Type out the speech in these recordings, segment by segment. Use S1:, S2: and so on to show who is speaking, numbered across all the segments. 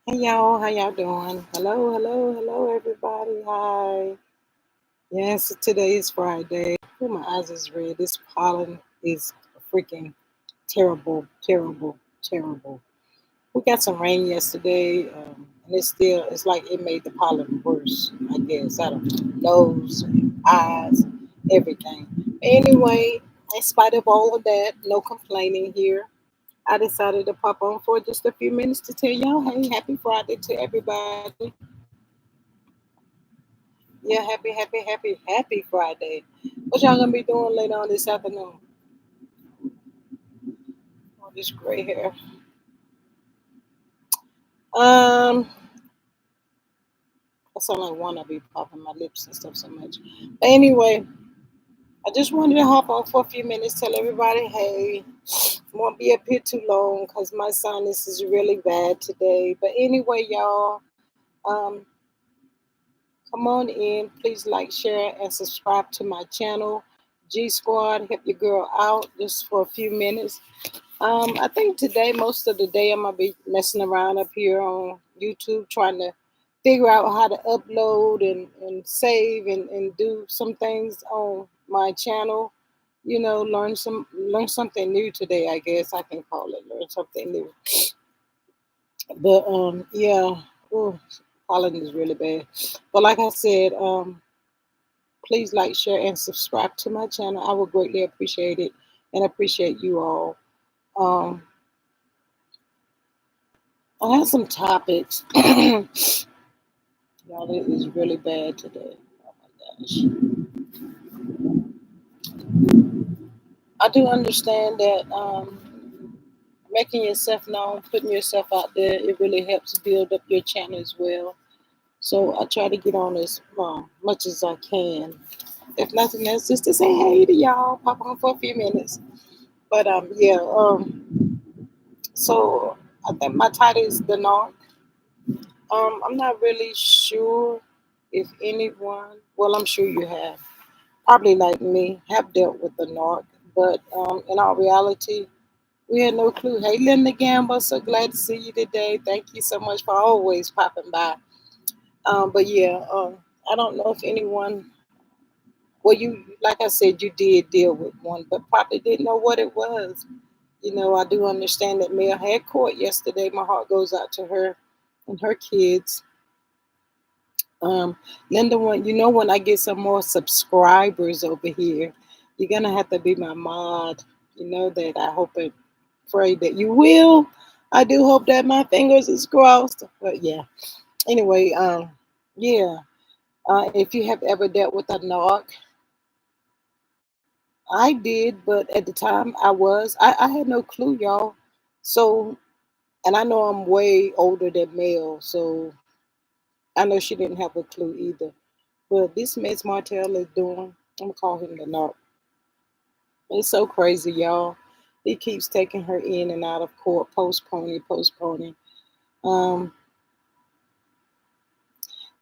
S1: Hey y'all, how y'all doing? Hello, everybody. Hi. Yes, today is Friday. Oh, my eyes is red. This pollen is freaking terrible. We got some rain yesterday, and it's like it made the pollen worse, I guess. I don't know. Nose, eyes, everything. Anyway, in spite of all of that, no complaining here. I decided to pop on for just a few minutes to tell y'all, hey, happy Friday to everybody. Yeah, happy Friday. What y'all gonna be doing later on this afternoon? Oh, this gray hair. Um, I sound like one. I be popping my lips and stuff so much. But anyway, I just wanted to hop on for a few minutes, tell everybody, hey, won't be up here too long because my sinus is really bad today. But anyway, y'all, um, come on in. Please like, share, and subscribe to my channel. G Squad, help your girl out just for a few minutes. I think today, most of the day, I'm gonna be messing around up here on YouTube trying to figure out how to upload and save and do some things on my channel. You know, learn something new today, I guess I can call it. Learn something new. But yeah, oh, pollen is really bad. But like I said, please like, share, and subscribe to my channel. I would greatly appreciate it and appreciate you all. Um, I have some topics. Y'all, it is really bad today. Oh my gosh. I do understand that making yourself known, putting yourself out there, it really helps build up your channel as well. So I try to get on as much as I can. If nothing else, just to say hey to y'all, pop on for a few minutes. But yeah, so I think my title is the Narc. I'm not really sure if anyone, well, I'm sure you have, probably like me, have dealt with the Narc, but in all reality, we had no clue. Hey, Linda Gamble, so glad to see you today. Thank you so much for always popping by. But yeah, I don't know if anyone, well, you, like I said, you did deal with one, but probably didn't know what it was. You know, I do understand that Mel had court yesterday. My heart goes out to her and her kids. Um, Linda, when I get some more subscribers over here, you're gonna have to be my mod. You know that. I hope and pray that you will. I do hope that my fingers is crossed. But yeah. Anyway, yeah. If you have ever dealt with a narc, I did, but at the time I had no clue, y'all. So, and I know I'm way older than Mel, so I know she didn't have a clue either. But this Miss Martell is doing, I'm gonna call him the narc. It's so crazy, y'all. He keeps taking her in and out of court, postponing. Um,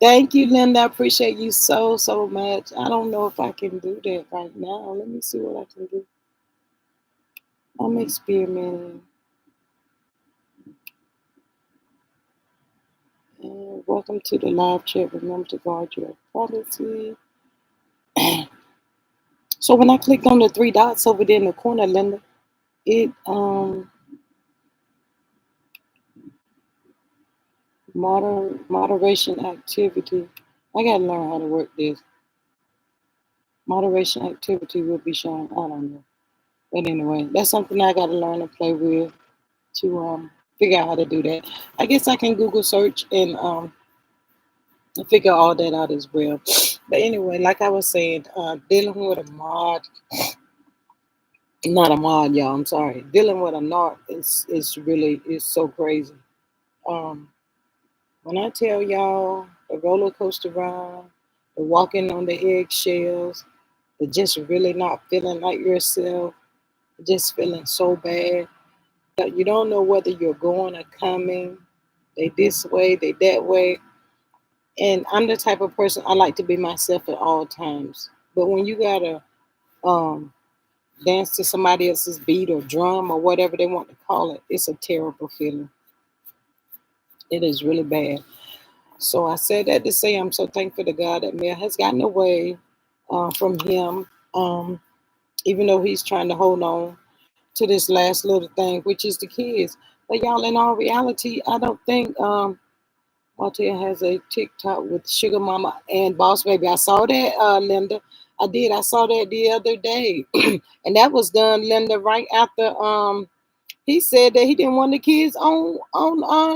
S1: Thank you, Linda. I appreciate you so much. I don't know if I can do that right now. Let me see what I can do. I'm experimenting. And welcome to the live chat. Remember to guard your privacy. So when I clicked on the three dots over there in the corner, Linda, it moderation activity. I gotta learn how to work this. Moderation activity will be shown. I don't know. But anyway, that's something I gotta learn to play with to figure out how to do that. I guess I can Google search and figure all that out as well. But anyway, like I was saying, dealing with a mod, not a mod, y'all. I'm sorry. Dealing with a narc is really is so crazy. Um, when I tell y'all the roller coaster ride, the walking on the eggshells, the just really not feeling like yourself, just feeling so bad that you don't know whether you're going or coming. They this way, they that way. And I'm the type of person I like to be myself at all times. But when you gotta um, dance to somebody else's beat or drum or whatever they want to call it, it's a terrible feeling. It is really bad. So I said that to say I'm so thankful to God that Mel has gotten away from him, even though he's trying to hold on to this last little thing, which is the kids. But y'all, in all reality, I don't think Martell has a TikTok with Sugar Mama and Boss Baby. I saw that, Linda. I did. I saw that the other day, and that was done, Linda, right after he said that he didn't want the kids on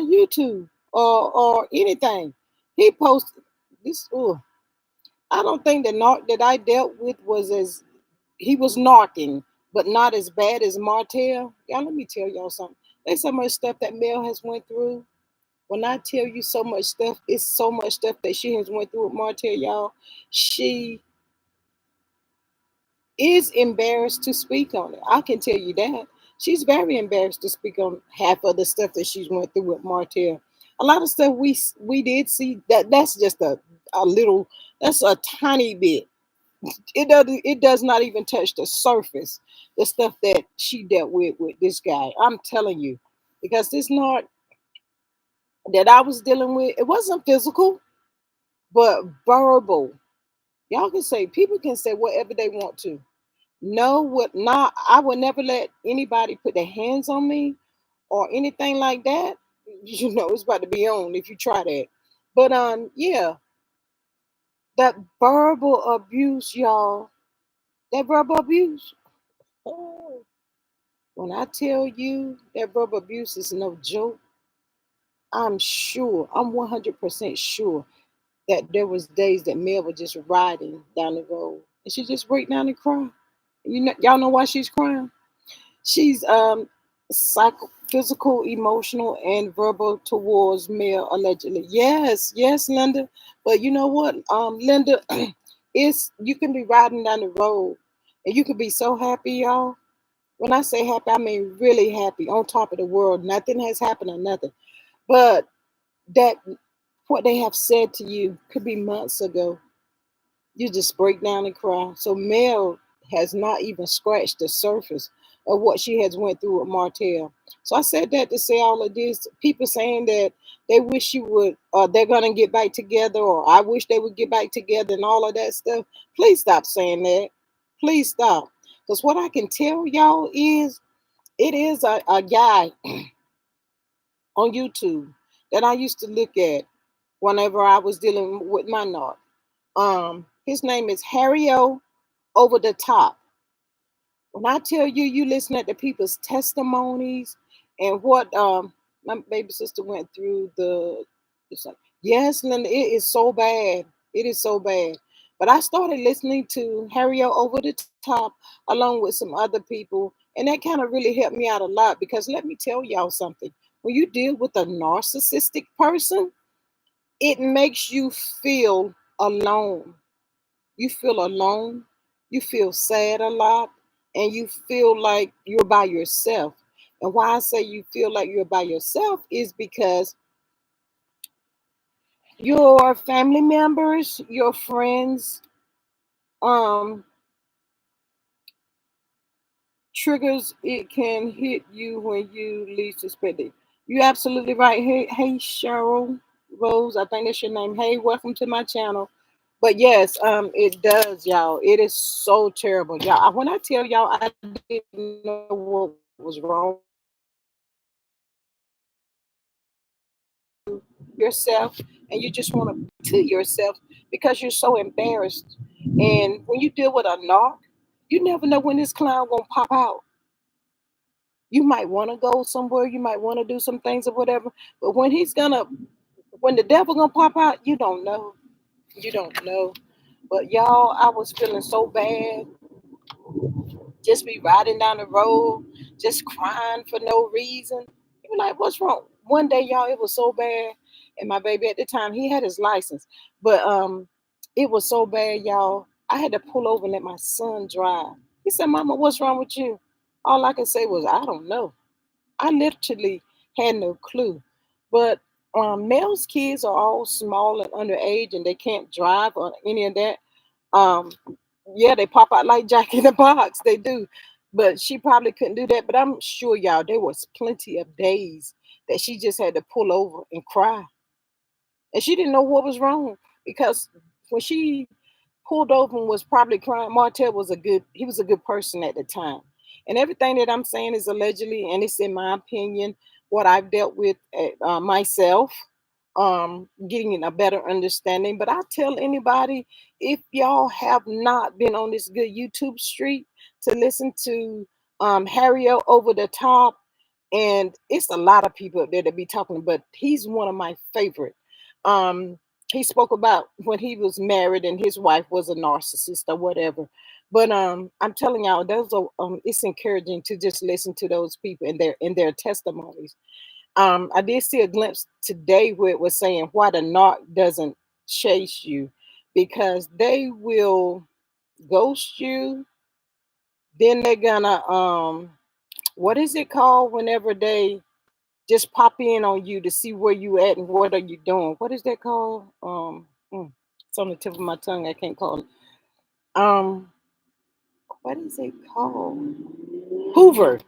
S1: YouTube or anything. He posted this. Oh, I don't think the narc that I dealt with was as he was narking, but not as bad as Martell. Y'all, let me tell y'all something. There's so much stuff that Mel has went through. When I tell you so much stuff, it's so much stuff that she has went through with Martell, y'all. She is embarrassed to speak on it. I can tell you that. She's very embarrassed to speak on half of the stuff that she's went through with Martell. A lot of stuff we did see that's just a little, that's a tiny bit. It does not even touch the surface. The stuff that she dealt with this guy. I'm telling you, because this not that I was dealing with, it wasn't physical, but verbal. Y'all can say, people can say whatever they want to. No, what not? I would never let anybody put their hands on me or anything like that. You know, it's about to be on if you try that. But yeah, that verbal abuse, y'all. That verbal abuse. Oh, when I tell you that verbal abuse is no joke, I'm sure, I'm 100% sure that there was days that Mel was just riding down the road and she just break down and cry. Y'all know why she's crying? She's physical, emotional, and verbal towards Mel allegedly. Yes, yes, Linda. But you know what, Linda, it's you can be riding down the road and you can be so happy, y'all. When I say happy, I mean really happy, on top of the world. Nothing has happened or nothing. But that what they have said to you could be months ago. You just break down and cry. So Mel has not even scratched the surface of what she has went through with Martell. So I said that to say all of this. People saying that they wish she would, or they're gonna get back together, or I wish they would get back together, and all of that stuff. Please stop saying that. Please stop. Because what I can tell y'all is, it is a guy on YouTube that I used to look at whenever I was dealing with my narc. His name is Harry O over the top. When I tell you, you listen at the people's testimonies and what my baby sister went through it's like, yes, Linda, it is so bad. It is so bad. But I started listening to Harry O over the top along with some other people, and that kind of really helped me out a lot because let me tell y'all something. When you deal with a narcissistic person, it makes you feel alone. You feel alone, you feel sad a lot, and you feel like you're by yourself. And why I say you feel like you're by yourself is because your family members, your friends, um, triggers, it can hit you when you least expect it. You absolutely right. Hey, Cheryl Rose, I think that's your name. Hey, welcome to my channel. But yes, it does, y'all. It is so terrible, y'all. When I tell y'all, I didn't know what was wrong with me. I thought it was something that was wrong with me because you just want to yourself and you just want to to yourself because you're so embarrassed. And when you deal with a narc, you never know when this clown gonna pop out. You might want to go somewhere, you might want to do some things or whatever, but when the devil gonna pop out, you don't know. You don't know. But y'all, I was feeling so bad, just be riding down the road, just crying for no reason. You're like, what's wrong? One day, y'all, it was so bad, and my baby at the time, he had his license, but it was so bad, y'all. I had to pull over and let my son drive. He said, "Mama, what's wrong with you?" All I could say was, "I don't know." I literally had no clue. But Mel's kids are all small and underage, and they can't drive or any of that. Um, yeah, they pop out like Jack in the Box. They do. But she probably couldn't do that. But I'm sure y'all there was plenty of days that she just had to pull over and cry, and she didn't know what was wrong because when she pulled over and was probably crying, Martell was a good person at the time, and everything that I'm saying is allegedly, and it's in my opinion what I've dealt with myself, getting a better understanding. But I tell anybody, if y'all have not been on this good YouTube street to listen to Harry over the top, and it's a lot of people up there that be talking, but he's one of my favorite. Um, he spoke about when he was married and his wife was a narcissist or whatever. But I'm telling y'all, those are it's encouraging to just listen to those people and their testimonies. I did see a glimpse today where it was saying why the narc doesn't chase you, because they will ghost you. Then they're gonna what is it called whenever they just pop in on you to see where you at and what are you doing? What is that called? It's on the tip of my tongue. I can't call it. Um, what is it called? Hoover.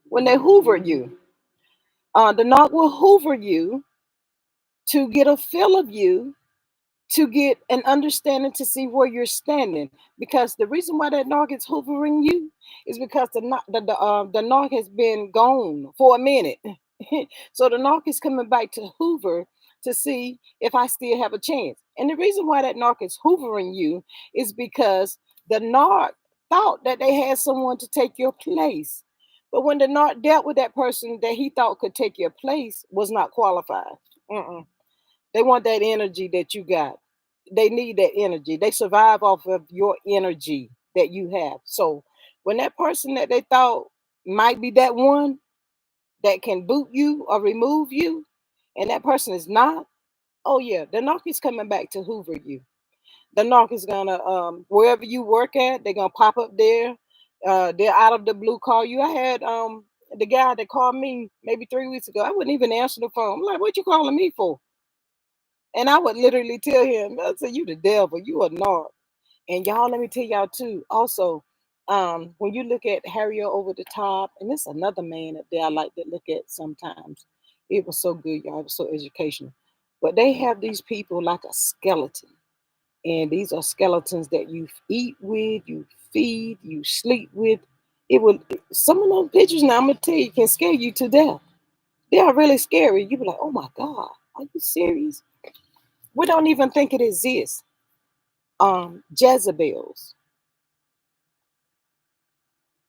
S1: When they hoover you, the narc will hoover you to get a feel of you, to get an understanding to see where you're standing. Because the reason why that narc is hoovering you is because the narc has been gone for a minute. So the narc is coming back to Hoover to see if I still have a chance. And the reason why that narc is hoovering you is because the narc thought that they had someone to take your place. But when the narc dealt with that person that he thought could take your place was not qualified. Mm-mm. They want that energy that you got. They need that energy. They survive off of your energy that you have. So when that person that they thought might be that one that can boot you or remove you, and that person is not, oh yeah, the narc is coming back to hoover you. The narc is gonna wherever you work at, they're gonna pop up there. They're out of the blue call you. I had the guy that called me maybe 3 weeks ago. I wouldn't even answer the phone. I'm like, what you calling me for? And I would literally tell him, I said, you the devil, you a narc. And y'all, let me tell y'all too. Also, when you look at Harriet over the top, and there's another man up there I like to look at sometimes. It was so good, y'all. It was so educational. But they have these people like a skeleton. And these are skeletons that you eat with, you feed, you sleep with. It will some of those pictures now I'm gonna tell you can scare you to death. They are really scary. You be like, oh my God, are you serious? We don't even think it exists. Jezebels.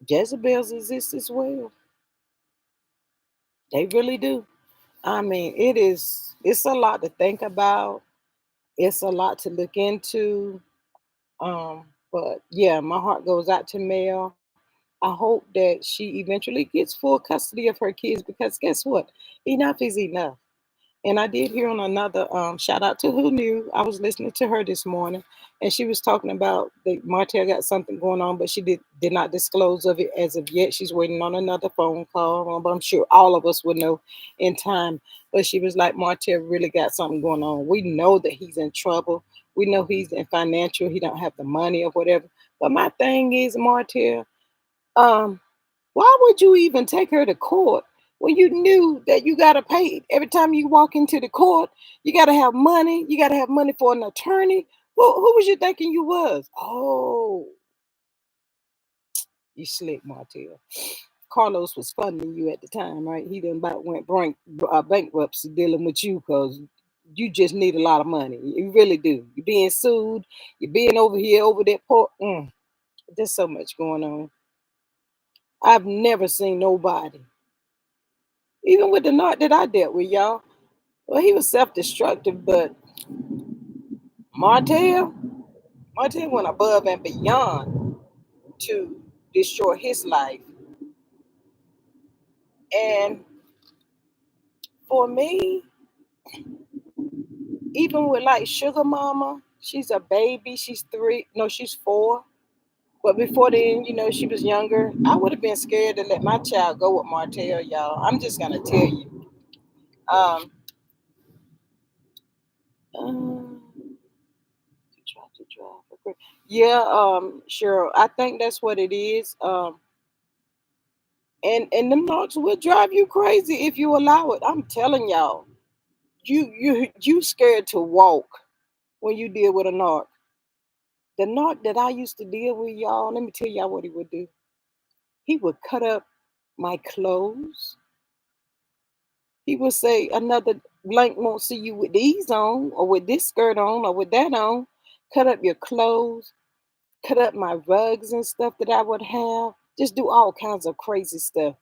S1: Jezebels exist as well. They really do. I mean, it's a lot to think about. It's a lot to look into. But yeah, my heart goes out to Mel. I hope that she eventually gets full custody of her kids because guess what? Enough is enough. And I did hear on another shout out to Who Knew. I was listening to her this morning, and she was talking about that Martell got something going on, but she did not disclose of it as of yet. She's waiting on another phone call, but I'm sure all of us would know in time. But she was like, Martell really got something going on. We know that he's in trouble. We know he's in financial. He don't have the money or whatever. But my thing is, Martell, um, why would you even take her to court when you knew that you got to pay every time you walk into the court? You got to have money. You got to have money for an attorney. Who was you thinking you was? Oh, you slick, Martell. Carlos was funding you at the time, right? He done about went bankruptcy dealing with you because you just need a lot of money. You really do. You're being sued. You're being over here, over that port. There's so much going on. I've never seen nobody, even with the narc that I dealt with, y'all. Well, he was self-destructive, but Martell, Martell went above and beyond to destroy his life. And for me, even with like Sugar Mama, she's a baby. She's 3. No, she's 4. But before then, she was younger. I would have been scared to let my child go with Martell, y'all. I'm just gonna tell you. Um, um to try to drive. Yeah, sure. I think that's what it is. And them knocks will drive you crazy if you allow it. I'm telling y'all, you scared to walk when you deal with a narc. The narc that I used to deal with, y'all, let me tell y'all what he would do. He would cut up my clothes. He would say another blank won't see you with these on, or with this skirt on, or with that on. Cut up your clothes, cut up my rugs and stuff that I would have. Just do all kinds of crazy stuff.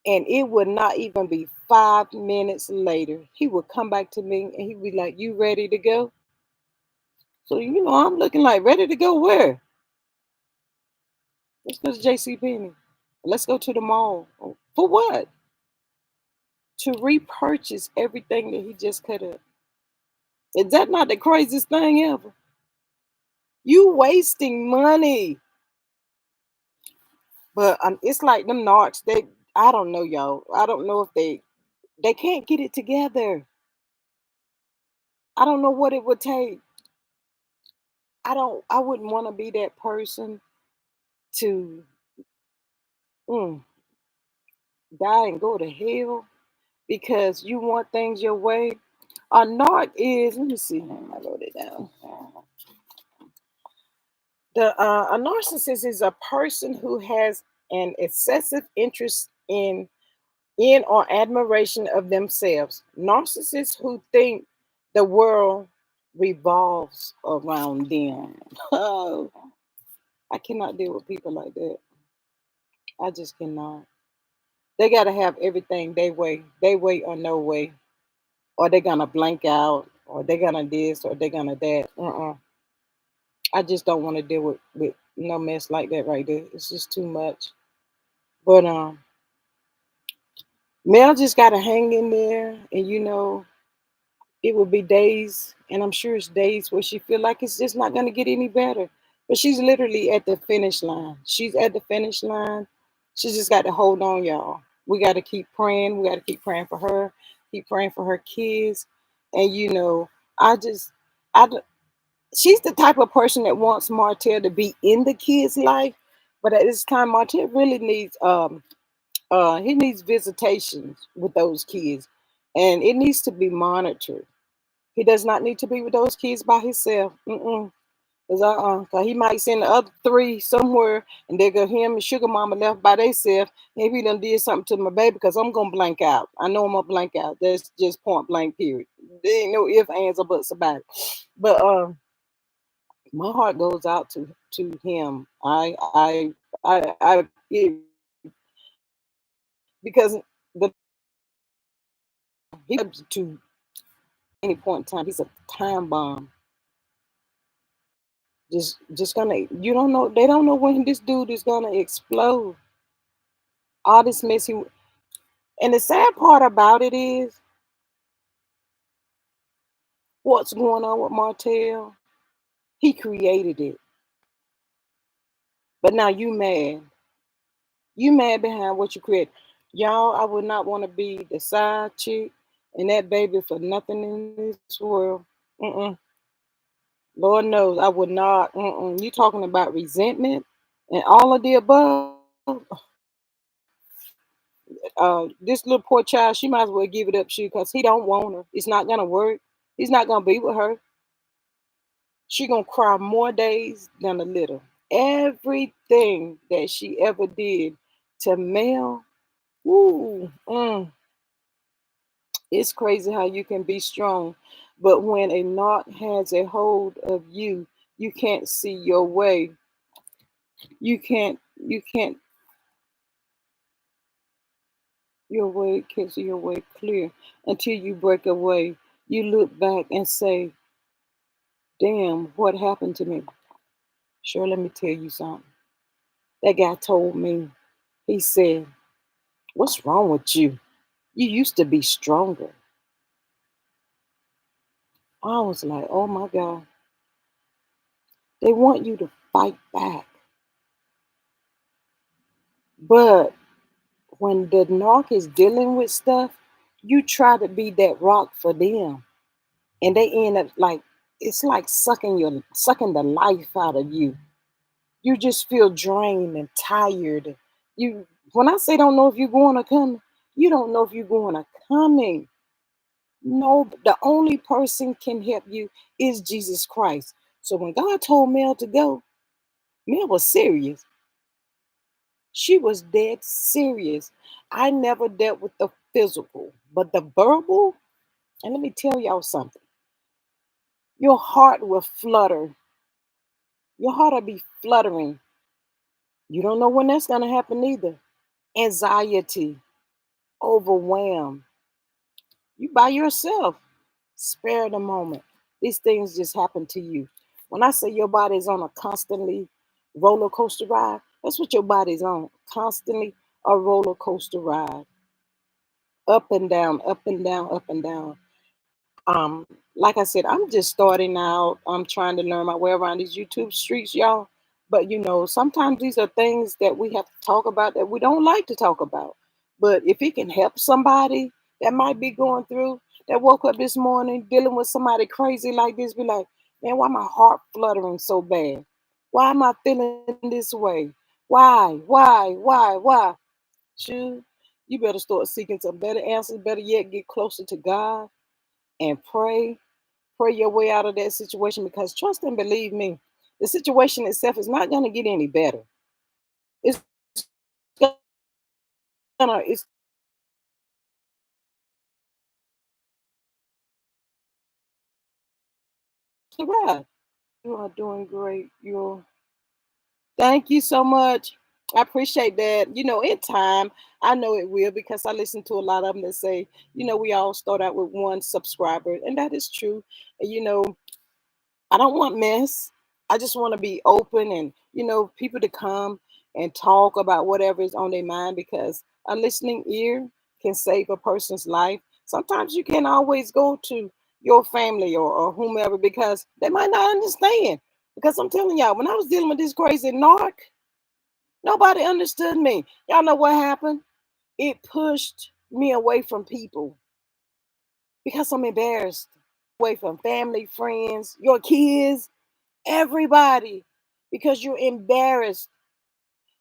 S1: And it would not even be 5 minutes later. He would come back to me and he'd be like, "You ready to go?" So, I'm looking like, ready to go where? Let's go to JC Penney. Let's go to the mall. For what? To repurchase everything that he just cut up. Is that not the craziest thing ever? You wasting money. But it's like them narcs. I don't know, y'all. I don't know if they can't get it together. I don't know what it would take. I wouldn't want to be that person to mm, die and go to hell because you want things your way. A narc is, let me see, I wrote it down. A narcissist is a person who has an excessive interest in or admiration of themselves. Narcissists who think the world revolves around them. Oh, I cannot deal with people like that. I just cannot. They gotta have everything they way or no way, or they're gonna blank out, or they're gonna this, or they're gonna that. I just don't want to deal with no mess like that right there. It's just too much. But Mel just gotta hang in there, and it will be days, and I'm sure it's days where she feel like it's just not gonna get any better. But she's literally at the finish line. She's at the finish line. She just got to hold on, y'all. We got to keep praying. We got to keep praying for her. Keep praying for her kids. And I just, she's the type of person that wants Martell to be in the kid's life, but at this time, Martell really needs he needs visitations with those kids, and it needs to be monitored. He does not need to be with those kids by himself. Cause he might send the other three somewhere, and they go him and Sugar Mama left by themselves. Maybe he done did something to my baby, cause I'm gonna blank out. I know I'm gonna blank out. That's just point blank. Period. There ain't no if, ands, or buts about it. But my heart goes out to him. I because the he to any point in time he's a time bomb. Just gonna you don't know they don't know when this dude is gonna explode. All this messy and the sad part about it is what's going on with Martell. He created it, but now you mad. You mad behind what you created. Y'all, I would not want to be the side chick and that baby for nothing in this world. Mm-mm. Lord knows I would not. Mm-mm. You talking about resentment and all of the above? This little poor child, she might as well give it up, she, because he don't want her. It's not gonna work. He's not gonna be with her. She gonna cry more days than a little. Everything that she ever did to Mel, woo, it's crazy how you can be strong, but when a knot has a hold of you, you can't see your way. You can't your way can't see your way clear until you break away. You look back and say, "Damn, what happened to me?" Sure, let me tell you something. That guy told me. He said, "What's wrong with you? You used to be stronger." I was like, "Oh my God." They want you to fight back, but when the narc is dealing with stuff, you try to be that rock for them, and they end up like it's like sucking the life out of you. You just feel drained and tired. You When I say don't know if you're going or coming, you don't know if you're going or coming. No, the only person can help you is Jesus Christ. So when God told Mel to go, Mel was serious. She was dead serious. I never dealt with the physical, but the verbal, and let me tell y'all something. Your heart will flutter. Your heart will be fluttering. You don't know when that's going to happen either. Anxiety, overwhelmed. You by yourself. Spare the moment. These things just happen to you. When I say your body is on a constantly roller coaster ride, that's what your body's on. Constantly a roller coaster ride. Up and down, up and down, up and down. Like I said, I'm just starting out. I'm trying to learn my way around these YouTube streets, y'all. But sometimes these are things that we have to talk about that we don't like to talk about. But if it can help somebody that might be going through, that woke up this morning dealing with somebody crazy like this, be like, man, why my heart fluttering so bad? Why am I feeling this way? Why? Shoot, you better start seeking some better answers. Better yet, get closer to God and pray your way out of that situation, because trust and believe me, the situation itself is not going to get any better. It's the ride. You are doing great. You're Thank you so much. I appreciate that. In time, I know it will, because I listen to a lot of them that say, we all start out with one subscriber, and that is true. And I don't want mess. I just want to be open and, people to come and talk about whatever is on their mind, because a listening ear can save a person's life. Sometimes you can't always go to your family or whomever, because they might not understand. Because I'm telling y'all, when I was dealing with this crazy narc, nobody understood me. Y'all know what happened? It pushed me away from people because I'm embarrassed. Away from family, friends, your kids, everybody, because you're embarrassed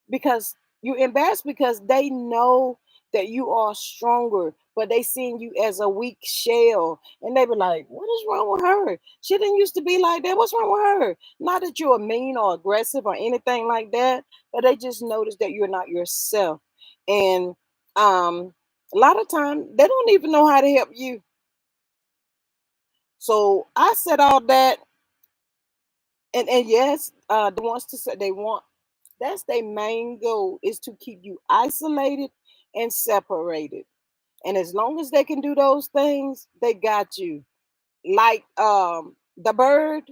S1: because they know that you are stronger, but they seeing you as a weak shell, and they be like, what is wrong with her? She didn't used to be like that. What's wrong with her? Not that you're mean or aggressive or anything like that, but they just notice that you're not yourself. And a lot of time they don't even know how to help you. So I said all that. And yes, the wants to say they want, that's their main goal, is to keep you isolated and separated. And as long as they can do those things, they got you. Like the bird,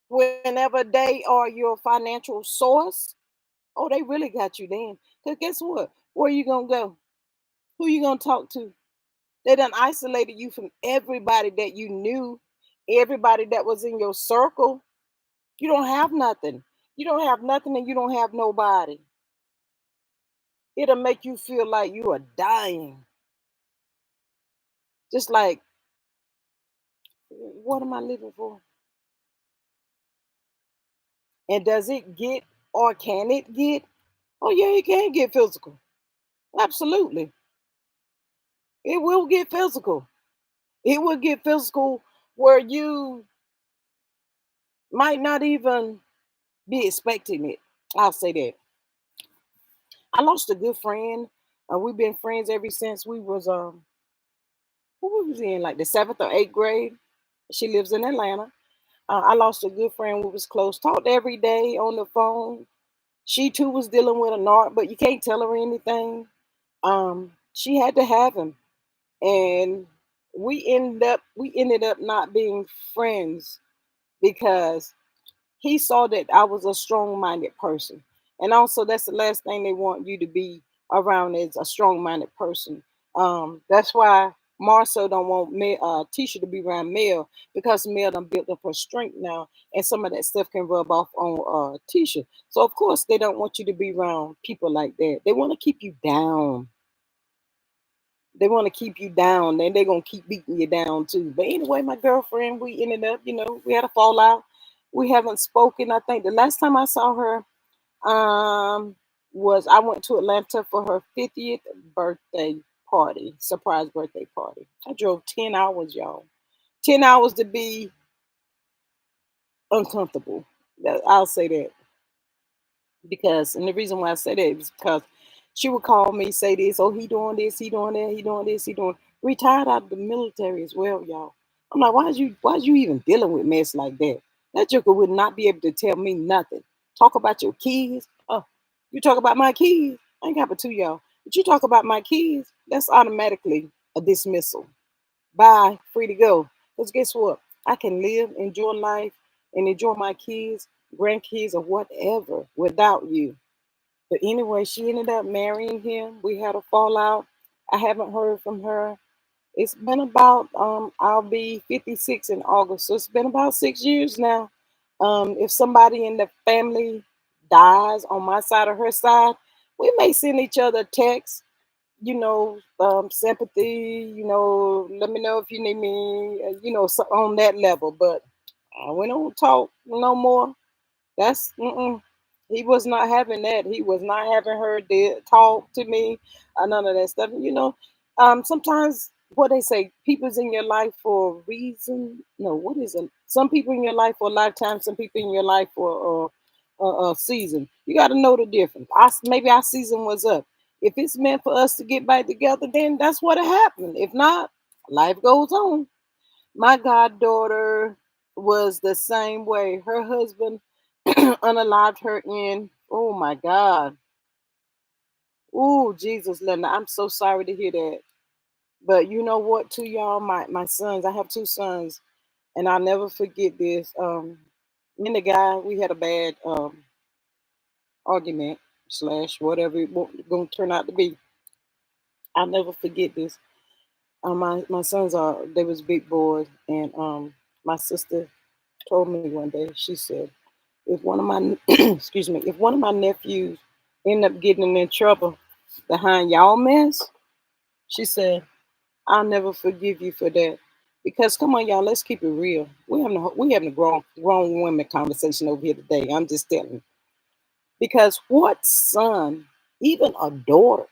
S1: whenever they are your financial source, oh, they really got you then. Because guess what? Where you gonna go? Who you gonna talk to? They done isolated you from everybody that you knew, everybody that was in your circle. You don't have nothing. You don't have nothing, and you don't have nobody. It'll make you feel like you are dying. Just like, what am I living for? And does it get, or can it get? Oh, yeah, it can get physical. Absolutely. It will get physical. It will get physical where you might not even be expecting it. I'll say that. I lost a good friend. We've been friends ever since we was what we was in, like the seventh or eighth grade. She lives in Atlanta. I lost a good friend. We was close. Talked every day on the phone. She too was dealing with a narc, but you can't tell her anything. She had to have him, and we ended up not being friends, because he saw that I was a strong-minded person, and also that's the last thing they want you to be around, is a strong-minded person. That's why Marcel don't want Tisha to be around Mel, because Mel done built up her strength now, and some of that stuff can rub off on Tisha. So of course they don't want you to be around people like that. They want to keep you down. They want to keep you down, and they're gonna keep beating you down too. But anyway, my girlfriend, we ended up, we had a fallout. We haven't spoken. I think the last time I saw her, um, was I went to Atlanta for her 50th birthday party, surprise birthday party. I drove 10 hours, y'all. 10 hours to be uncomfortable. I'll say that because, and the reason why I say that is because she would call me, say this, oh, he doing this, he doing that, he doing this, he doing. Retired out of the military as well, y'all. I'm like, why is you even dealing with mess like that? That joker would not be able to tell me nothing. Talk about your kids. Oh, you talk about my kids. I ain't got but two, y'all. But you talk about my kids, that's automatically a dismissal. Bye, free to go. Because guess what? I can live, enjoy life, and enjoy my kids, grandkids, or whatever without you. But anyway, she ended up marrying him. We had a fallout. I haven't heard from her. It's been about I'll be 56 in August, so it's been about 6 years now. If somebody in the family dies on my side or her side, we may send each other texts, sympathy, let me know if you need me, so on that level. But we don't talk no more. He was not having that. He was not having her talk to me, none of that stuff. Sometimes what they say, people's in your life for a reason. No, what is it? Some people in your life for a lifetime. Some people in your life for a season. You got to know the difference. Maybe our season was up. If it's meant for us to get back together, then that's what happened. If not, life goes on. My goddaughter was the same way. Her husband unalived her in. Oh my God. Oh Jesus, Linda. I'm so sorry to hear that. But you know what, too, y'all? My sons. I have two sons, and I'll never forget this. Me and the guy, we had a bad argument slash whatever it gonna turn out to be. I'll never forget this. My sons are they was big boys, and my sister told me one day. She said, if one of my excuse me, if one of my nephews end up getting in trouble behind y'all mess, she said, I'll never forgive you for that. Because come on, y'all, let's keep it real. We having a grown women conversation over here today. I'm just telling you. Because what son, even a daughter,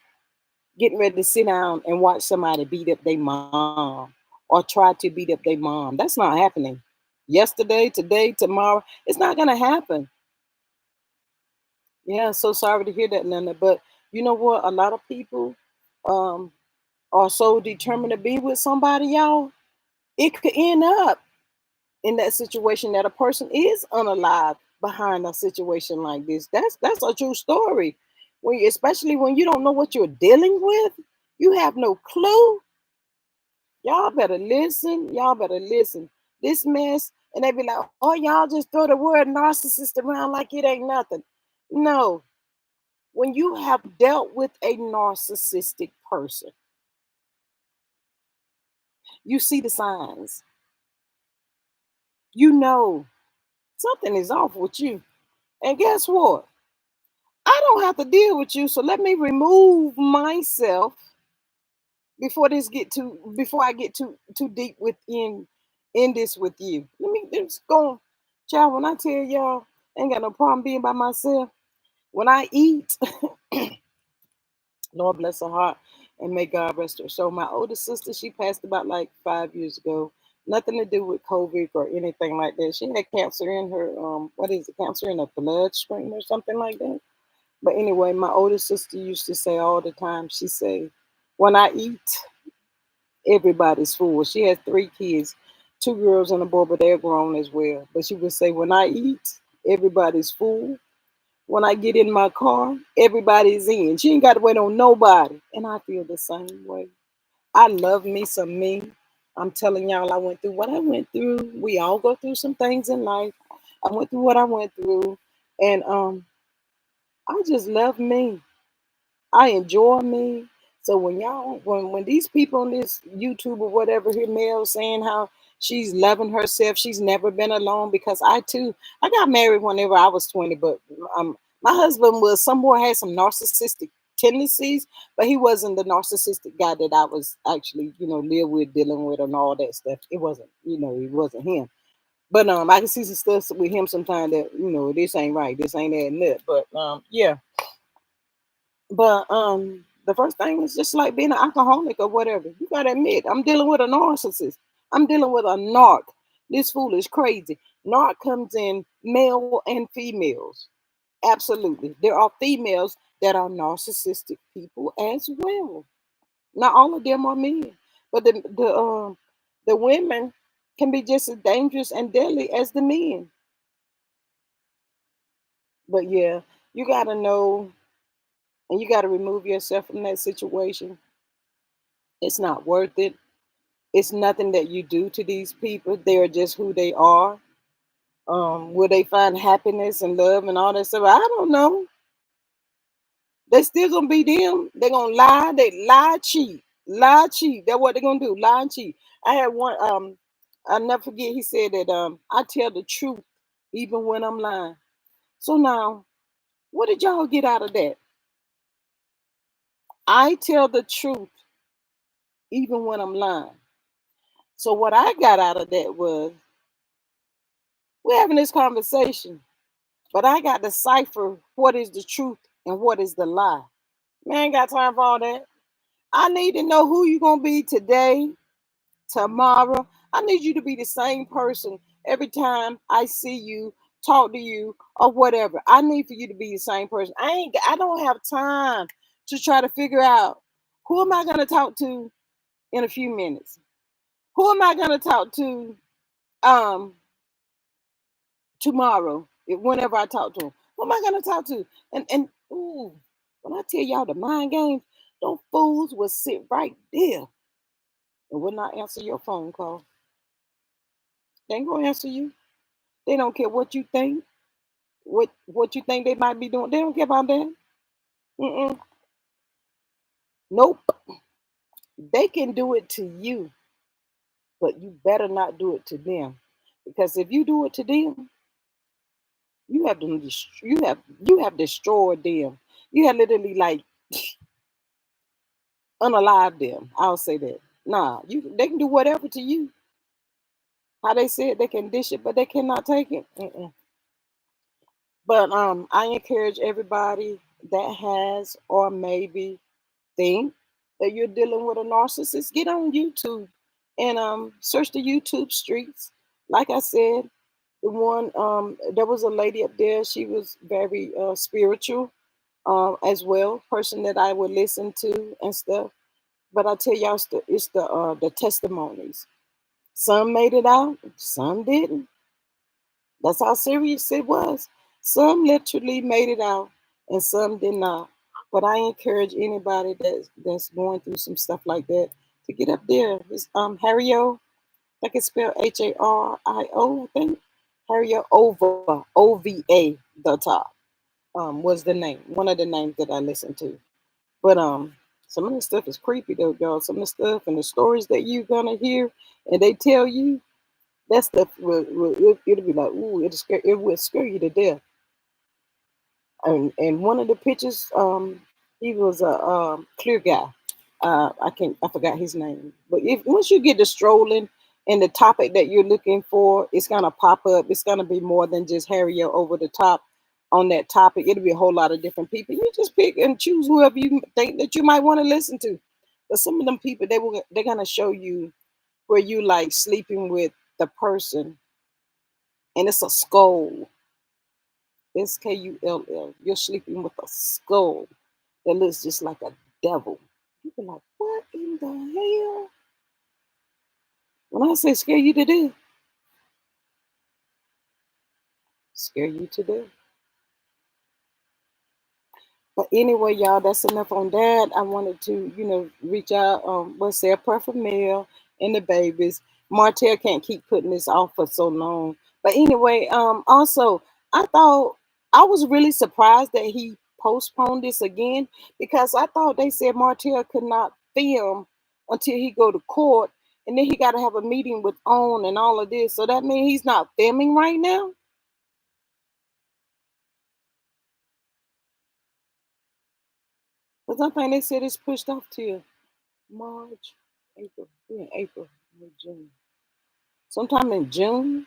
S1: getting ready to sit down and watch somebody beat up their mom or try to beat up their mom? That's not happening. Yesterday, today, tomorrow, it's not gonna happen. Yeah, so sorry to hear that, Nana. But you know what? A lot of people um, are so determined to be with somebody, y'all. It could end up in that situation that a person is unalive behind a situation like this. That's a true story. Especially when you don't know what you're dealing with, you have no clue. Y'all better listen. Y'all better listen. This mess, and they be like, "Oh, y'all just throw the word narcissist around like it ain't nothing." No, when you have dealt with a narcissistic person, you see the signs. You know something is off with you. And guess what? I don't have to deal with you, so let me remove myself before I get too deep within in this with you. Let me just go, child. When I tell y'all, I ain't got no problem being by myself. When I eat, Lord bless her heart and may God rest her. So my older sister, she passed about like 5 years ago. Nothing to do with COVID or anything like that. She had cancer in her what is it, cancer in her bloodstream or something like that. But anyway, my older sister used to say all the time, she say, when I eat, everybody's full. She has three kids, two girls and a boy, but they're grown as well. But she would say, when I eat, everybody's full. When I get in my car, everybody's in. She ain't got to wait on nobody. And I feel the same way. I love me some me. I'm telling y'all, I went through what I went through. We all go through some things in life. I went through what I went through. And I just love me. I enjoy me. So when these people on this YouTube or whatever hear Mel saying how she's loving herself, she's never been alone, because I too, I got married whenever I was 20, but my husband was somewhere had some narcissistic tendencies, but he wasn't the narcissistic guy that I was actually, live with, dealing with, and all that stuff. It wasn't, it wasn't him. But I can see some stuff with him sometimes that, this ain't right, this ain't adding up. But yeah, But the first thing is just like being an alcoholic or whatever. You gotta admit, I'm dealing with a narcissist. I'm dealing with a narc. This fool is crazy. Narc comes in male and females. Absolutely. There are females that are narcissistic people as well. Not all of them are men, but the women can be just as dangerous and deadly as the men. But yeah, you gotta know and you gotta remove yourself from that situation. It's not worth it. It's nothing that you do to these people. They are just who they are. Will they find happiness and love and all that stuff? I don't know. They still gonna be them. They're gonna lie. They lie, cheat, lie, cheat. That's what they're gonna do. Lie and cheat. I had one. I'll never forget. He said that I tell the truth even when I'm lying. So now, what did y'all get out of that? I tell the truth even when I'm lying. So what I got out of that was we're having this conversation, but I got to decipher what is the truth and what is the lie. Man, I ain't got time for all that. I need to know who you gonna be today, tomorrow. I need you to be the same person every time I see you, talk to you, or whatever. I need for you to be the same person. I don't have time to try to figure out who am I gonna talk to in a few minutes. Who am I gonna talk to um tomorrow? Whenever I talk to him. Who am I gonna talk to? And ooh, when I tell y'all the mind games, those fools will sit right there and will not answer your phone call. They ain't gonna answer you. They don't care what you think, what you think they might be doing. They don't care about that. Mm-mm. Nope. They can do it to you, but you better not do it to them, because if you do it to them, you have destroyed them. You have literally like unalive them. I'll say that. Nah, they can do whatever to you. How they said they can dish it, but they cannot take it. Mm-mm. But I encourage everybody that has or maybe think that you're dealing with a narcissist, get on YouTube and search the YouTube streets. Like I said, the one there was a lady up there. She was very spiritual as well, person that I would listen to and stuff. But I tell y'all, it's the testimonies. Some made it out, some didn't. That's how serious it was. Some literally made it out, and some did not. But I encourage anybody that's going through some stuff like that to get up there. It's Hario. I can spell Hario. I think Hario OVA. The top was the name. One of the names that I listened to. But some of the stuff is creepy though, y'all. Some of the stuff and the stories that you're gonna hear and they tell you that stuff it'll be like, ooh, it will scare you to death. And one of the pictures, he was a clear guy. I forgot his name. But if once you get to strolling and the topic that you're looking for, it's gonna pop up. It's gonna be more than just Harry over the top on that topic. It'll be a whole lot of different people. You just pick and choose whoever you think that you might want to listen to. But some of them people they're gonna show you where you like sleeping with the person and it's a skull. Skull. You're sleeping with a skull that looks just like a devil. You be like, what in the hell? When I say scare you to death, scare you to death. But anyway, y'all, that's enough on that. I wanted to, reach out, say a prayer for Mel and the babies. Martell can't keep putting this off for so long. But anyway, also, I thought I was really surprised that he postponed this again because I thought they said Martell could not film until he go to court, and then he got to have a meeting with OWN and all of this. So that means he's not filming right now. Because I think they said it's pushed off till March, April, yeah, April, May, June. Sometime in June.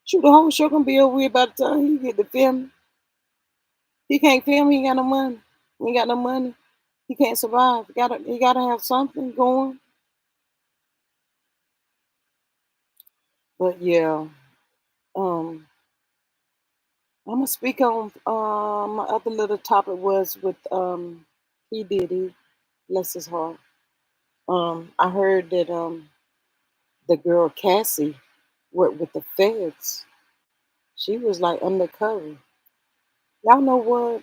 S1: Shoot, the whole show gonna be over with by the time he get the film. He can't film, he ain't got no money. You ain't got no money. He can't survive. You gotta have something going. But yeah, um, I'm gonna speak on my other little topic was with P Diddy, bless his heart. I heard that the girl Cassie worked with the feds. She was like undercover. Y'all know what?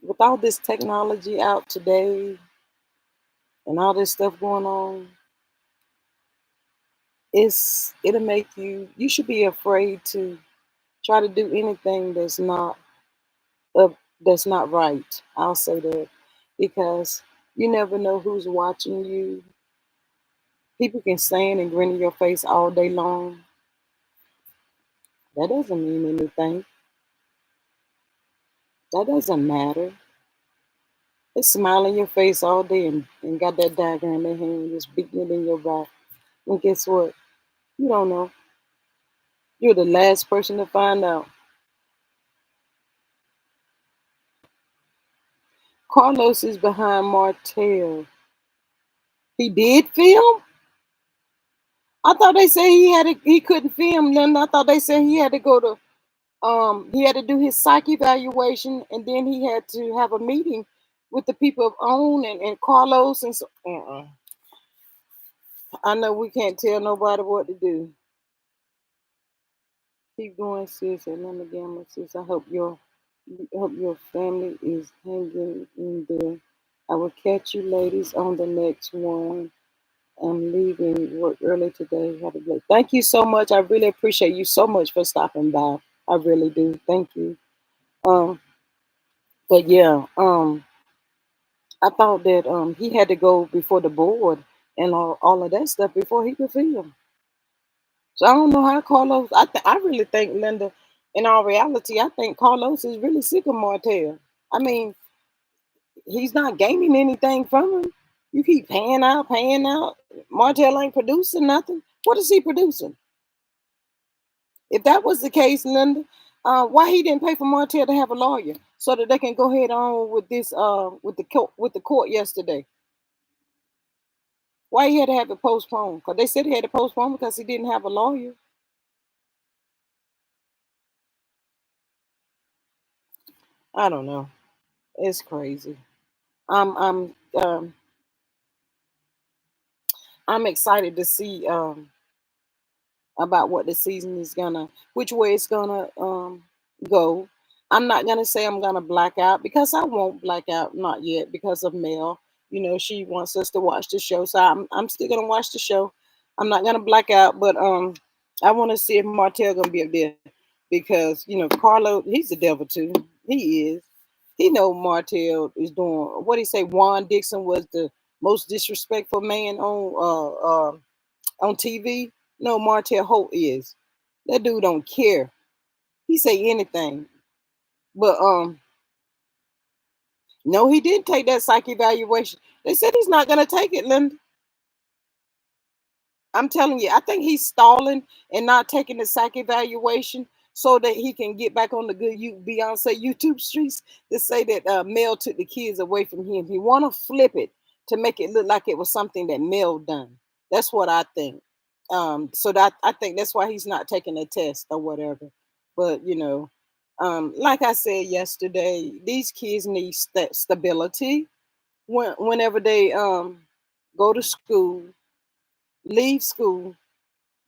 S1: With all this technology out today and all this stuff going on, it'll make you should be afraid to try to do anything uh, that's not right. I'll say that because you never know who's watching you. People can stand and grin in your face all day long. That doesn't mean anything. That doesn't matter. They smile in your face all day and got that dagger in their hand, just beating it in your back. And guess what? You don't know. You're the last person to find out. Carlos is behind Martell. He did film? I thought they said he couldn't film, Linda. I thought they said he had to go to he had to do his psych evaluation and then he had to have a meeting with the people of OWN and Carlos and so I know we can't tell nobody what to do. Keep going, sis, and I'm again, sis. I hope your family is hanging in there. I will catch you ladies on the next one. I'm leaving work early today. Have a great. Thank you so much. I really appreciate you so much for stopping by. I really do. Thank you. Um, but yeah, I thought that he had to go before the board and all of that stuff before he could film. So I don't know how Carlos. I really think Linda. In all reality, I think Carlos is really sick of Martell. I mean, he's not gaining anything from him. You keep paying out, paying out. Martell ain't producing nothing. What is he producing? If that was the case, Linda, why he didn't pay for Martell to have a lawyer so that they can go ahead on with this with the court yesterday? Why he had to have it postponed? Because they said he had to postpone because he didn't have a lawyer. I don't know. It's crazy. I'm I'm um I'm excited to see about what the season is gonna, which way it's gonna go. I'm not gonna say I'm gonna black out because I won't black out, not yet, because of Mel. You know, she wants us to watch the show, so I'm still gonna watch the show. I'm not gonna black out, but I want to see if Martell gonna be up there because Carlo, he's the devil too. He is. He know Martell is doing what he say. Juan Dixon was the most disrespectful man on TV. No, Martell Holt is. That dude don't care. He say anything. But no, he didn't take that psych evaluation. They said he's not gonna take it, Linda. I'm telling you, I think he's stalling and not taking the psych evaluation so that he can get back on the good Beyonce YouTube streets to say that Mel took the kids away from him. He want to flip it to make it look like it was something that Mel done. That's what I think. So that I think that's why he's not taking a test or whatever. But like I said yesterday, these kids need stability whenever they go to school, leave school.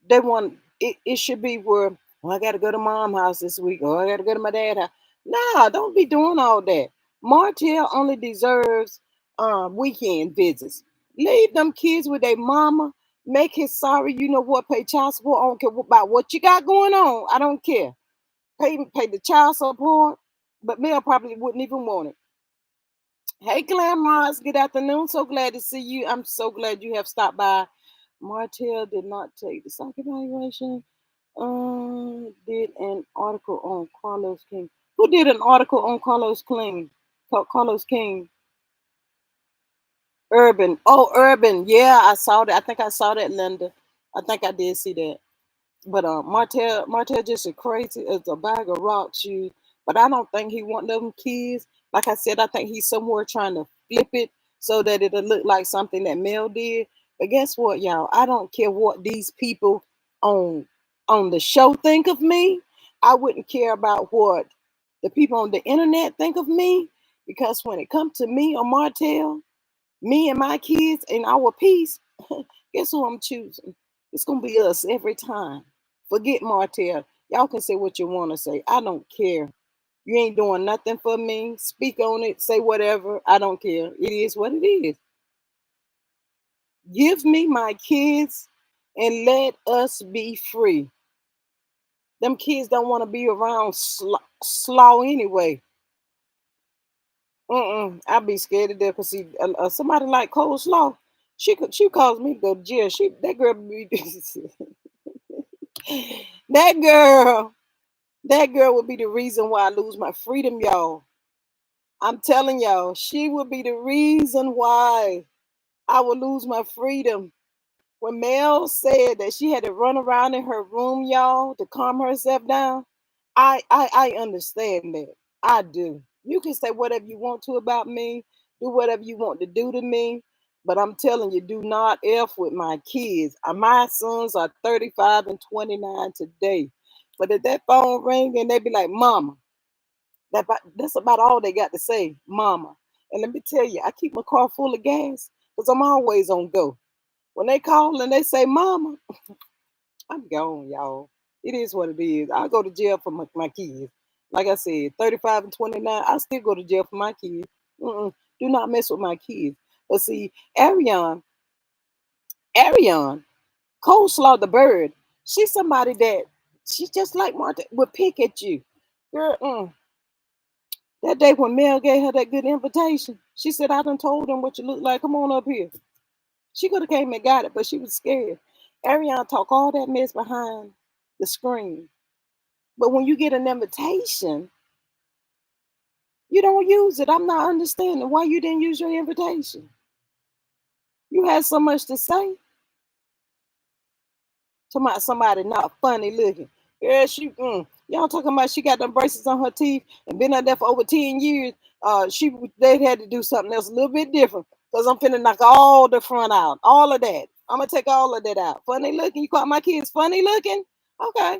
S1: They want it should be where, I gotta go to mom house this week or I gotta go to my dad house. Nah, don't be doing all that. Martell only deserves weekend visits. Leave them kids with their mama. Make his sorry, you know what, pay child support. I don't care about what you got going on. I don't care. Pay the child support, but Mel probably wouldn't even want it. Hey, Glamroz, good afternoon. So glad to see you. I'm so glad you have stopped by. Martell did not take the psych evaluation. Did an article on Carlos King. Who did an article on Carlos King? Carlos King. Urban. Oh, Urban. Yeah, I saw that. I think I saw that, Linda. I think I did see that. But Martell just as crazy as a bag of rocks. You. But I don't think he want them kids. Like I said, I think he's somewhere trying to flip it so that it'll look like something that Mel did. But guess what, y'all? I don't care what these people on on the show think of me. I wouldn't care about what the people on the internet think of me, because when it comes to me or Martell, me and my kids and our peace, guess who I'm choosing? It's gonna be us every time. Forget Martell. Y'all can say what you want to say. I don't care. You ain't doing nothing for me. Speak on it. Say whatever. I don't care. It is what it is. Give me my kids and let us be free. Them kids don't want to be around slaw anyway. I'd be scared to death. Cause see, somebody like Coleslaw, she calls me to go to jail. She that girl be that girl that girl would be the reason why I lose my freedom, y'all. I'm telling y'all, she would be the reason why I would lose my freedom. When Mel said that she had to run around in her room, y'all, to calm herself down, I understand that. I do. You can say whatever you want to about me, do whatever you want to do to me, but I'm telling you, do not F with my kids. My sons are 35 and 29 today. But if that phone ring and they be like, Mama, that's about all they got to say, Mama. And let me tell you, I keep my car full of gas because I'm always on go. When they call and they say, Mama, I'm gone, y'all. It is what it is. I go to jail for my kids. Like I said, 35 and 29, I still go to jail for my kids. Do not mess with my kids. But see, Ariane, Coleslaw the bird, she's somebody that she's just like Martha, would pick at you. Girl, that day when Mel gave her that good invitation, she said, I done told them what you look like. Come on up here. She could have came and got it, but she was scared. Ariana talk all that mess behind the screen. But when you get an invitation, you don't use it. I'm not understanding why you didn't use your invitation. You had so much to say. Talking about somebody not funny looking. Yeah, y'all talking about she got them braces on her teeth and been out there for over 10 years. They had to do something else a little bit different. Because I'm finna knock all the front out. All of that. I'm gonna take all of that out. Funny looking. You call my kids funny looking? Okay.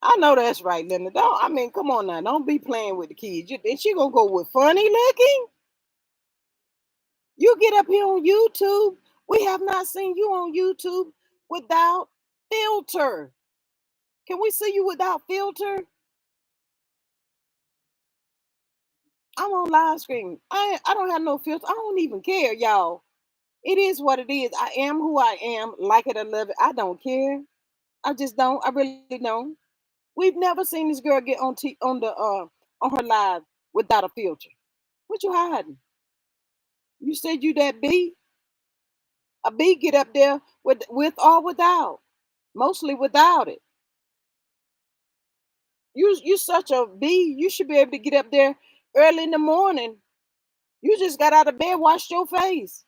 S1: I know that's right, Linda. Don't I mean, come on now. Don't be playing with the kids. And she gonna go with funny looking? You get up here on YouTube. We have not seen you on YouTube without filter. Can we see you without filter? I'm on live stream. I don't have no filter. I don't even care, y'all. It is what it is. I am who I am. Like it or love it. I don't care. I just don't. I really don't. We've never seen this girl get on her live without a filter. What you hiding? You said you that B? A B get up there with or without. Mostly without it. You such a B. You should be able to get up there early in the morning. You just got out of bed, washed your face,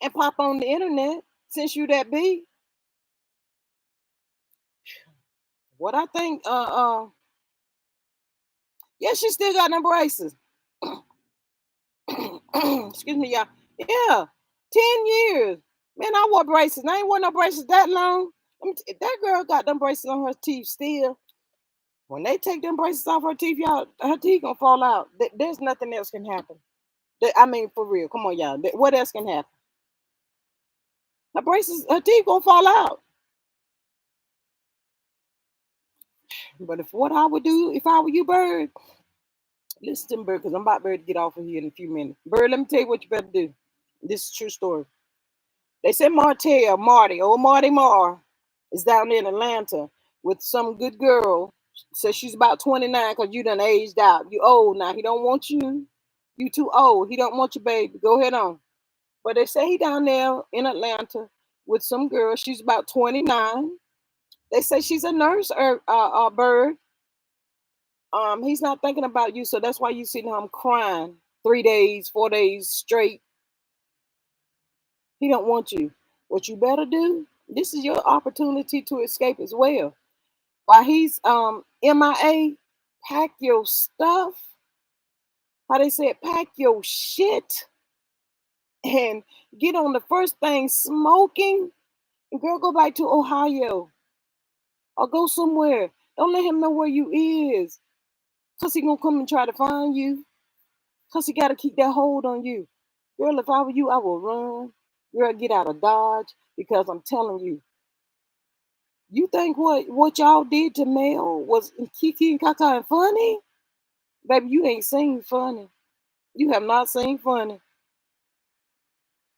S1: and pop on the internet since you that B. What I think, yeah, she still got them braces. Excuse me, y'all. Yeah, 10 years. Man, I wore braces. I ain't wore no braces that long. That girl got them braces on her teeth still. When they take them braces off her teeth, y'all, her teeth gonna fall out. There's nothing else can happen. I mean, for real. Come on, y'all. What else can happen? Her braces, her teeth gonna fall out. But if what I would do if I were you, Bird, listen, Bird, because I'm about Bird to get off of here in a few minutes. Bird, let me tell you what you better do. This is a true story. They said old Marty Marr, is down there in Atlanta with some good girl. Says she's about 29 because you done aged out. You old now. He don't want you. You too old. He don't want you, baby. Go ahead on. But they say he down there in Atlanta with some girl. She's about 29. They say she's a nurse or Bird. He's not thinking about you, so that's why you see him crying 3 days, 4 days straight. He don't want you. What you better do? This is your opportunity to escape as well. While he's MIA, pack your stuff. How they said, pack your shit and get on the first thing smoking. And girl, go back to Ohio or go somewhere. Don't let him know where you is. Cause he gonna come and try to find you. Cause he gotta keep that hold on you. Girl, if I were you, I would run. Girl, get out of Dodge. Because I'm telling you, you think what y'all did to Mel was Kiki and Kaka and funny? Baby, you ain't seen funny. You have not seen funny.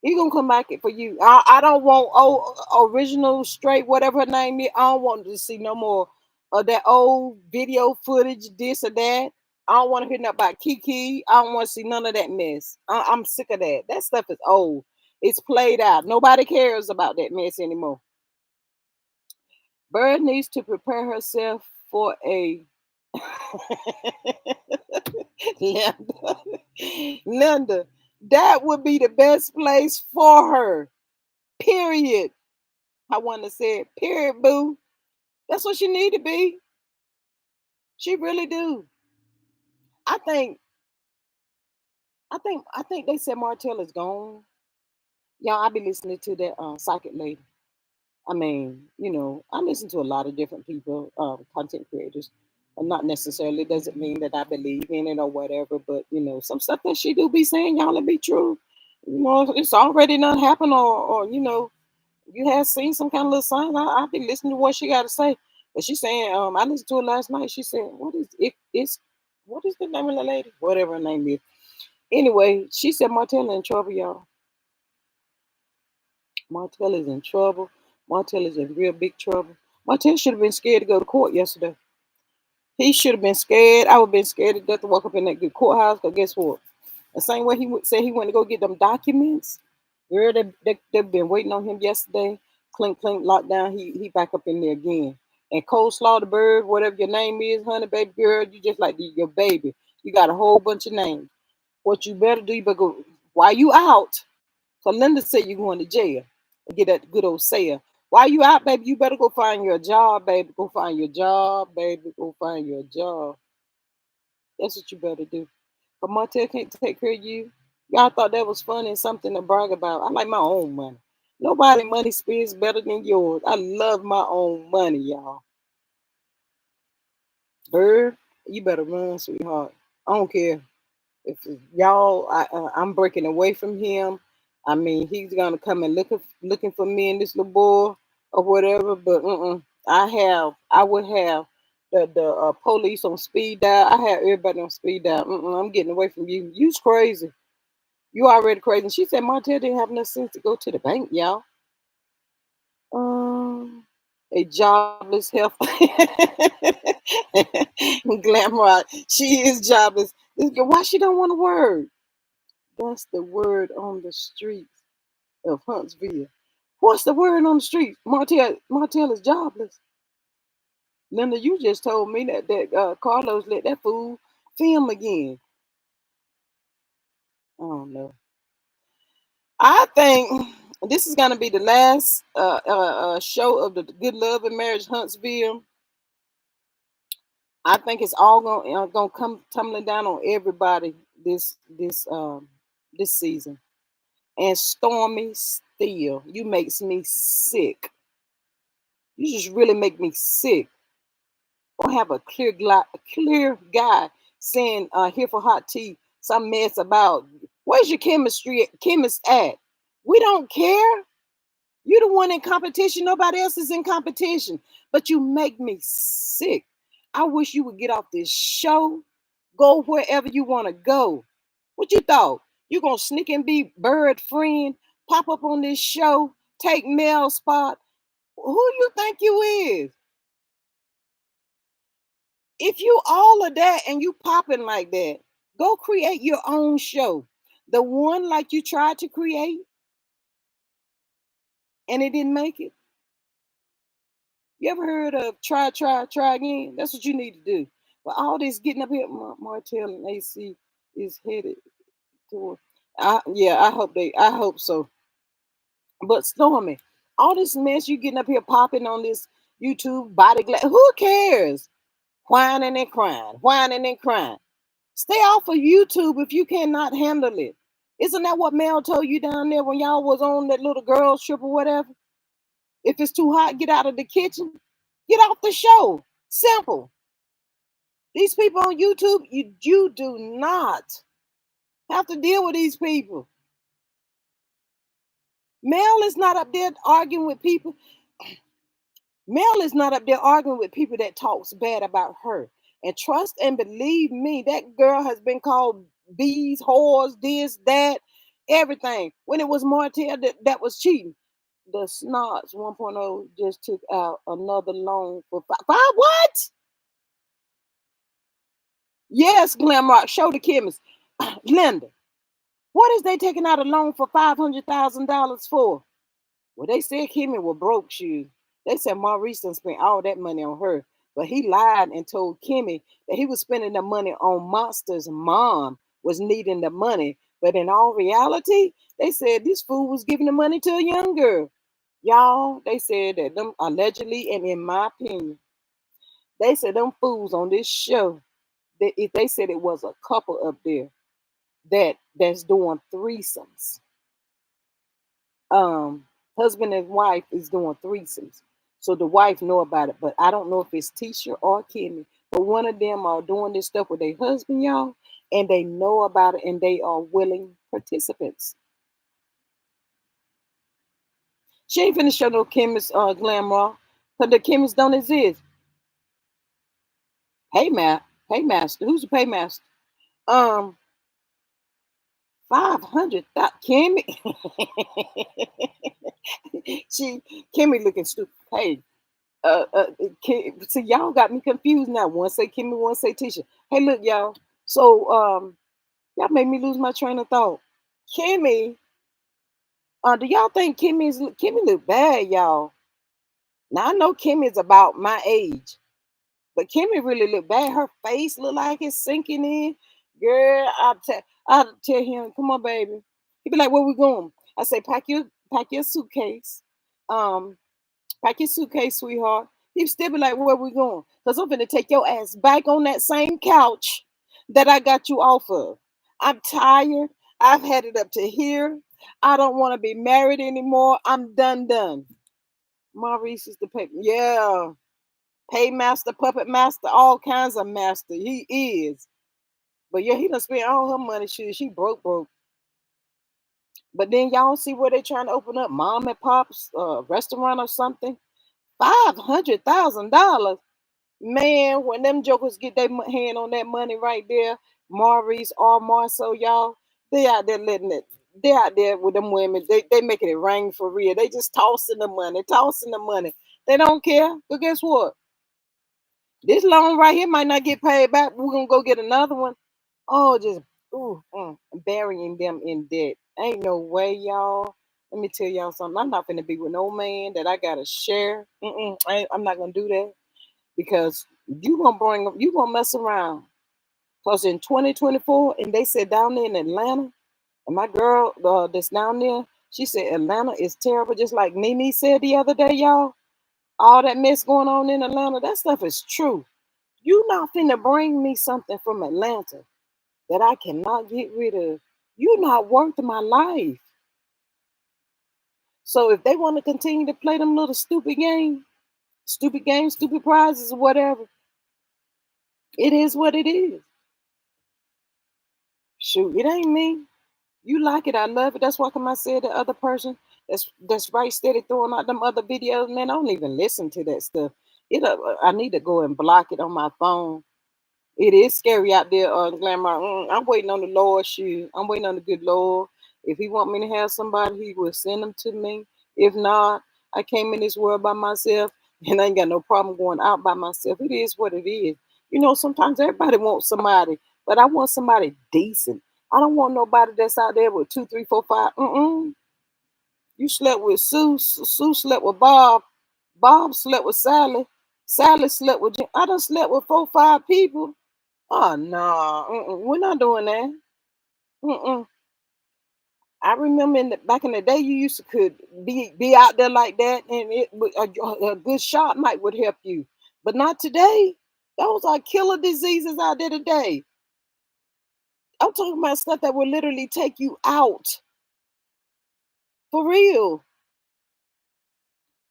S1: He gonna come back for you. I don't want original straight whatever her name is. I don't want to see no more of that old video footage, this or that. I don't want to hear nothing about Kiki. I don't want to see none of that mess. I'm sick of that. That stuff is old. It's played out. Nobody cares about that mess anymore. Bird needs to prepare herself for a Linda. Linda, that would be the best place for her. Period. I want to say it. Period, boo. That's what she need to be. She really do. I think. I think they said Martell is gone. Y'all, I be listening to that psychic lady. I mean, I listen to a lot of different people, content creators. And not necessarily doesn't mean that I believe in it or whatever, but some stuff that she do be saying, y'all, it be true. It's already not happened, or you have seen some kind of little sign. I be listening to what she got to say. But she's saying, I listened to her last night. She said, "What is it? It's what is the name of the lady? Whatever her name is." Anyway, she said Martell in trouble, y'all. Martell is in trouble. Martell is in real big trouble. Martell should have been scared to go to court yesterday. He should have been scared. I would have been scared to death to walk up in that good courthouse. Because guess what? The same way said he went to go get them documents. Girl, they've been waiting on him yesterday. Clink, clink, lockdown. He back up in there again. And Coleslaw the bird, whatever your name is, honey, baby girl, you just like your baby. You got a whole bunch of names. What you better do, you better go. While you out, so Linda said you're going to jail and get that good old sale. While you out, baby, you better go find your job, baby. Go find your job, baby. Go find your job. That's what you better do. But Martell can't take care of you. Y'all thought that was funny and something to brag about. I like my own money. Nobody money spends better than yours. I love my own money, y'all. Bird, you better run, sweetheart. I don't care if y'all. I'm breaking away from him. I mean, he's gonna come and looking for me and this little boy or whatever. But I would have the police on speed dial. I have everybody on speed dial. I'm getting away from you. You's crazy. You already crazy. And she said Martell didn't have enough sense to go to the bank, y'all. Um, a jobless health glamour. She is jobless. This girl, why she don't want to work? That's the word on the streets of Huntsville. What's the word on the street? Martell is jobless. Linda, you just told me that Carlos let that fool film again. I don't know. I think this is gonna be the last show of the Good Love and Marriage Huntsville. I think it's all gonna come tumbling down on everybody this season. And Stormy Steele, you makes me sick. You just really make me sick. Or have a clear guy saying here for hot tea some mess about where's your chemist at? We don't care. You the one in competition. Nobody else is in competition. But you make me sick. I wish you would get off this show. Go wherever you want to go. What you thought? You gonna sneak and be bird friend? Pop up on this show? Take Mel spot? Who you think you is? If you all of that and you popping like that, go create your own show. The one like you tried to create and it didn't make it. You ever heard of try again? That's what you need to do. But all this getting up here, Martell and AC is headed toward. Yeah, I hope so. But Stormy, all this mess you getting up here popping on this YouTube body glass, who cares? whining and crying, whining and crying. Stay off of YouTube if you cannot handle it. Isn't that what Mel told you down there when y'all was on that little girls trip or whatever? If it's too hot, get out of the kitchen. Get off the show. Simple. These people on YouTube, you do not have to deal with these people. Mel is not up there arguing with people. Mel is not up there arguing with people that talks bad about her. And trust and believe me, that girl has been called bees, whores, this, that, everything. When it was Martell that was cheating. The Snots 1.0 just took out another loan for five what? Yes, Glamrock, show the chemist. Linda, what is they taking out a loan for $500,000 for? Well, they said Kimmy was broke shoes. They said Maurice done spent all that money on her. But he lied and told Kimmy that he was spending the money on Monster's mom was needing the money. But in all reality, they said this fool was giving the money to a young girl. Y'all, they said that them allegedly, and in my opinion, they said them fools on this show, they said it was a couple up there that's doing threesomes. um Husband and wife is doing threesomes. So the wife know about it, but I don't know if it's Tisha or Kimmy. But one of them are doing this stuff with their husband, y'all, and they know about it and they are willing participants. She ain't finna show no chemist glamour. Cause the chemists don't exist. Paymaster. Who's the paymaster? Um 500 Kimmy. she Kimmy looking stupid. Hey, see, y'all got me confused now. One say Kimmy, one say Tisha. Hey, look, y'all. So, y'all made me lose my train of thought. Kimmy, do y'all think Kimmy look bad, y'all? Now I know Kimmy's about my age, but Kimmy really look bad. Her face look like it's sinking in. Girl, I tell him, come on, baby. He be like, where we going? I say, pack your suitcase. Um, Pack your suitcase, sweetheart. He still be like, where we going? Because I'm finna take your ass back on that same couch that I got you off of. I'm tired. I've had it up to here. I don't want to be married anymore. I'm done. Maurice is the pay. Yeah. Paymaster, puppet master, all kinds of master. He is. But yeah, he done spent all her money. She broke. But then y'all see where they trying to open up mom and pop's restaurant or something. $500,000. Man, when them jokers get their hand on that money right there, Maurice or Marceau, y'all, they out there letting it. They out there with them women. They making it rain for real. They just tossing the money, tossing the money. They don't care. But guess what? This loan right here might not get paid back. We're gonna go get another one. Oh, just burying them in debt. Ain't no way, y'all. Let me tell y'all something. I'm not gonna be with no man that I gotta share. I'm not gonna do that because you gonna mess around. Cause in 2024, and they said down there in Atlanta, and my girl that's down there, she said Atlanta is terrible, just like Nene said the other day, y'all. All that mess going on in Atlanta, that stuff is true. You not finna bring me something from Atlanta that I cannot get rid of. You not worth my life. So if they want to continue to play them little stupid games, stupid prizes, or whatever, it is what it is. Shoot, it ain't me. You like it, I love it. That's why come I said the other person that's right steady throwing out them other videos, man. I don't even listen to that stuff. I need to go and block it on my phone. It is scary out there, Glamour. I'm waiting on the Lord, shoot. I'm waiting on the good Lord. If He want me to have somebody, He will send them to me. If not, I came in this world by myself, and I ain't got no problem going out by myself. It is what it is. You know, sometimes everybody wants somebody, but I want somebody decent. I don't want nobody that's out there with two, three, four, five. You slept with Sue. Sue slept with Bob. Bob slept with Sally. Sally slept with Jim. I done slept with 4, 5 people. Oh no, we're not doing that. Mm-mm. I remember back in the day, you used to could be out there like that, and a good shot might would help you, but not today. Those are killer diseases out there today. I'm talking about stuff that will literally take you out. For real.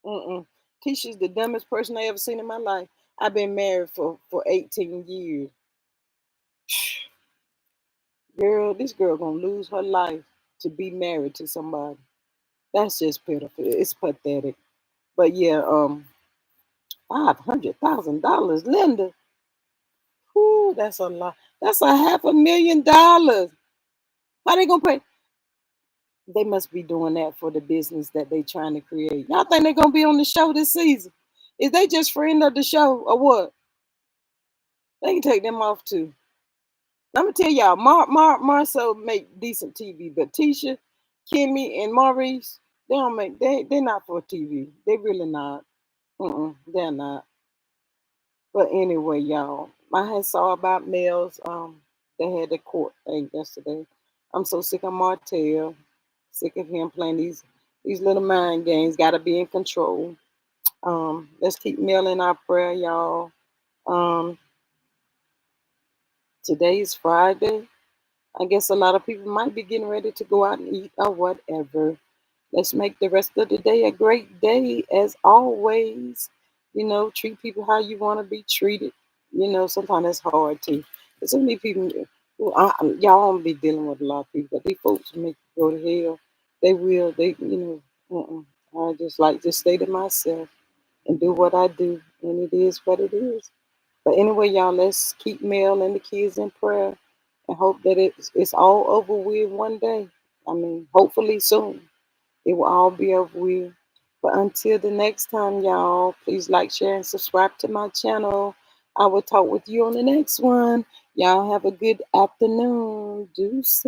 S1: Mm-mm. Keisha's the dumbest person I ever seen in my life. I've been married for 18 years. Girl, this girl gonna lose her life to be married to somebody. That's just pitiful. It's pathetic. But yeah, $500,000, Linda. Whoo, that's a lot. That's a $500,000. How they gonna pay? They must be doing that for the business that they trying to create. Y'all think they gonna be on the show this season? Is they just friend of the show or what? They can take them off too. Let me tell y'all, Marcel make decent TV, but Tisha, Kimmy, and Maurice, they don't make they're not for TV. They really not. They're not. But anyway, y'all, I had saw about Mel's. They had the court thing yesterday. I'm so sick of Martell, sick of him playing these little mind games. Got to be in control. Let's keep Mel in our prayer, y'all. Um, Today's Friday. I guess a lot of people might be getting ready to go out and eat or whatever. Let's make the rest of the day a great day as always. Treat people how you want to be treated. Sometimes it's hard too. There's so many people y'all don't be dealing with a lot of people, but these folks make you go to hell. They will. I just like to stay to myself and do what I do, and it is what it is. But anyway, y'all, let's keep Mel and the kids in prayer and hope that it's all over with one day. I mean, hopefully soon. It will all be over with. But until the next time, y'all, please like, share, and subscribe to my channel. I will talk with you on the next one. Y'all have a good afternoon. Deuces.